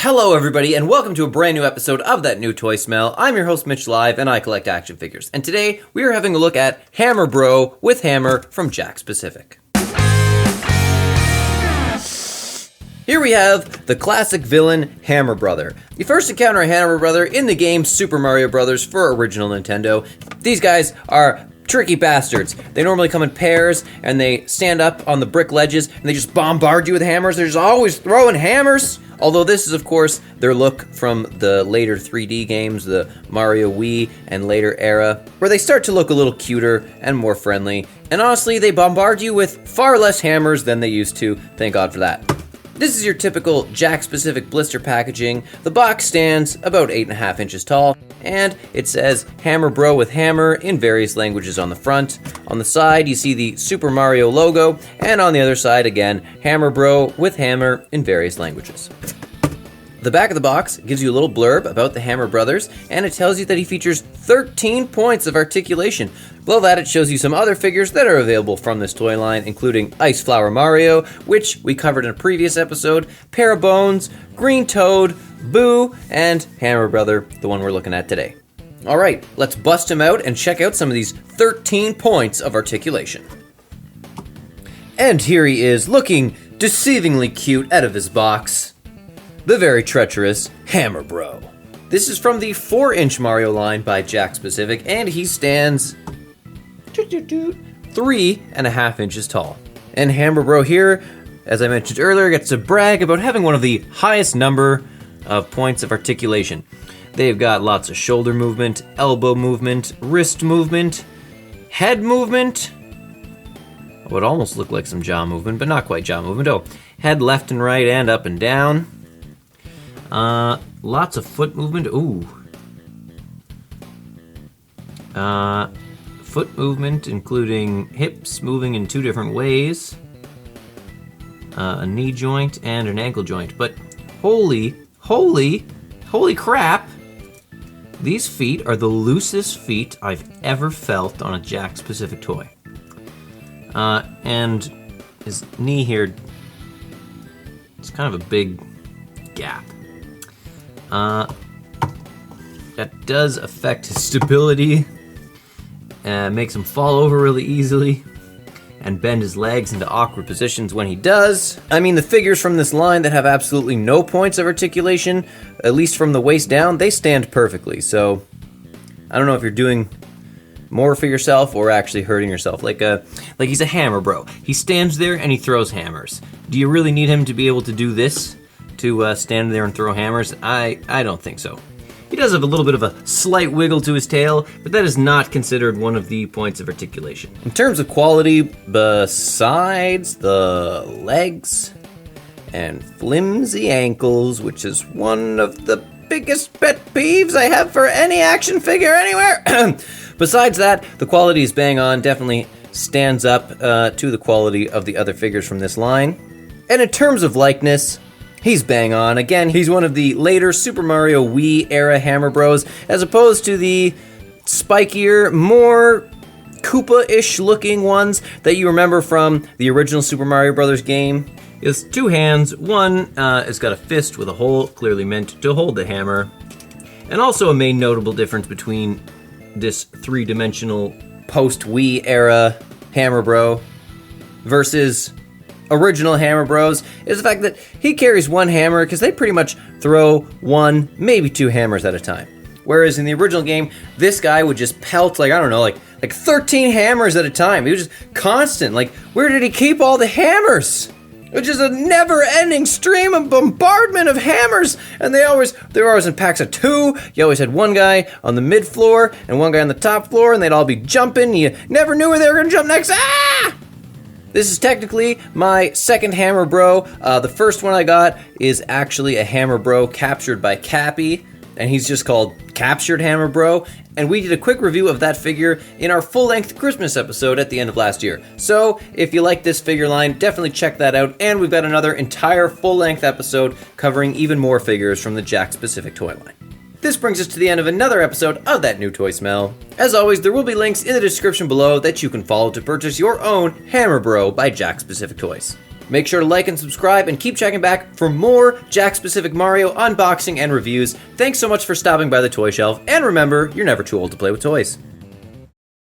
Hello everybody, and welcome to a brand new episode of That New Toy Smell. I'm your host Mitch Live, and I collect action figures. And today, we are having a look at Hammer Bro with Hammer from Jakks Pacific. Here we have the classic villain, Hammer Brother. You first encounter a Hammer Brother in the game Super Mario Bros. For original Nintendo. These guys are tricky bastards. They normally come in pairs, and they stand up on the brick ledges, and they just bombard you with hammers. They're just always throwing hammers. Although this is, of course, their look from the later 3D games, the Mario Wii and later era, where they start to look a little cuter and more friendly. And honestly, they bombard you with far less hammers than they used to. Thank God for that. This is your typical Jakks Pacific blister packaging. The box stands about 8.5 inches tall, and it says Hammer Bro with Hammer in various languages on the front. On the side, you see the Super Mario logo, and on the other side, again, Hammer Bro with Hammer in various languages. The back of the box gives you a little blurb about the Hammer Brothers, and it tells you that he features 13 points of articulation. Below that, it shows you some other figures that are available from this toy line, including Ice Flower Mario, which we covered in a previous episode, Parabones, Green Toad, Boo, and Hammer Brother, the one we're looking at today. Alright, let's bust him out and check out some of these 13 points of articulation. And here he is, looking deceivingly cute out of his box. The very treacherous Hammer Bro. This is from the 4-inch Mario line by Jakks Pacific, and he stands 3.5 inches tall. And Hammer Bro here, as I mentioned earlier, gets to brag about having one of the highest number of points of articulation. They've got lots of shoulder movement, elbow movement, wrist movement, head movement. It would almost look like some jaw movement, but not quite jaw movement. Oh, head left and right and up and down. Lots of foot movement. Ooh. Foot movement, including hips moving in two different ways. A knee joint and an ankle joint. But holy crap! These feet are the loosest feet I've ever felt on a Jakks Pacific toy. And his knee here, it's kind of a big gap. That does affect his stability, makes him fall over really easily, and bend his legs into awkward positions when he does. I mean, the figures from this line that have absolutely no points of articulation, at least from the waist down, they stand perfectly. So, I don't know if you're doing more for yourself or actually hurting yourself. Like he's a Hammer Bro. He stands there and he throws hammers. Do you really need him to be able to do this? To stand there and throw hammers? I don't think so. He does have a little bit of a slight wiggle to his tail, but that is not considered one of the points of articulation. In terms of quality, besides the legs and flimsy ankles, which is one of the biggest pet peeves I have for any action figure anywhere, besides that, the quality is bang on, definitely stands up to the quality of the other figures from this line. And in terms of likeness, he's bang on. Again, he's one of the later Super Mario Wii era Hammer Bros, as opposed to the spikier, more Koopa-ish looking ones that you remember from the original Super Mario Bros. Game. He has two hands. One has got a fist with a hole, clearly meant to hold the hammer. And also a main notable difference between this three-dimensional post-Wii era Hammer Bro versus original Hammer Bros is the fact that he carries one hammer because they pretty much throw one, maybe two hammers at a time. Whereas in the original game, this guy would just pelt like 13 hammers at a time. He was just constant. Like, where did he keep all the hammers? It was just a never-ending stream of bombardment of hammers, and they were always in packs of two. You always had one guy on the mid floor and one guy on the top floor, and they'd all be jumping. You never knew where they were going to jump next. Ah! This is technically my second Hammer Bro. The first one I got is actually a Hammer Bro captured by Cappy, and he's just called Captured Hammer Bro. And we did a quick review of that figure in our full-length Christmas episode at the end of last year. So, if you like this figure line, definitely check that out. And we've got another entire full-length episode covering even more figures from the Jakks Pacific toy line. This brings us to the end of another episode of That New Toy Smell. As always, there will be links in the description below that you can follow to purchase your own Hammer Bro by Jakks Pacific Toys. Make sure to like and subscribe and keep checking back for more Jakks Pacific Mario unboxing and reviews. Thanks so much for stopping by the Toy Shelf, and remember, you're never too old to play with toys.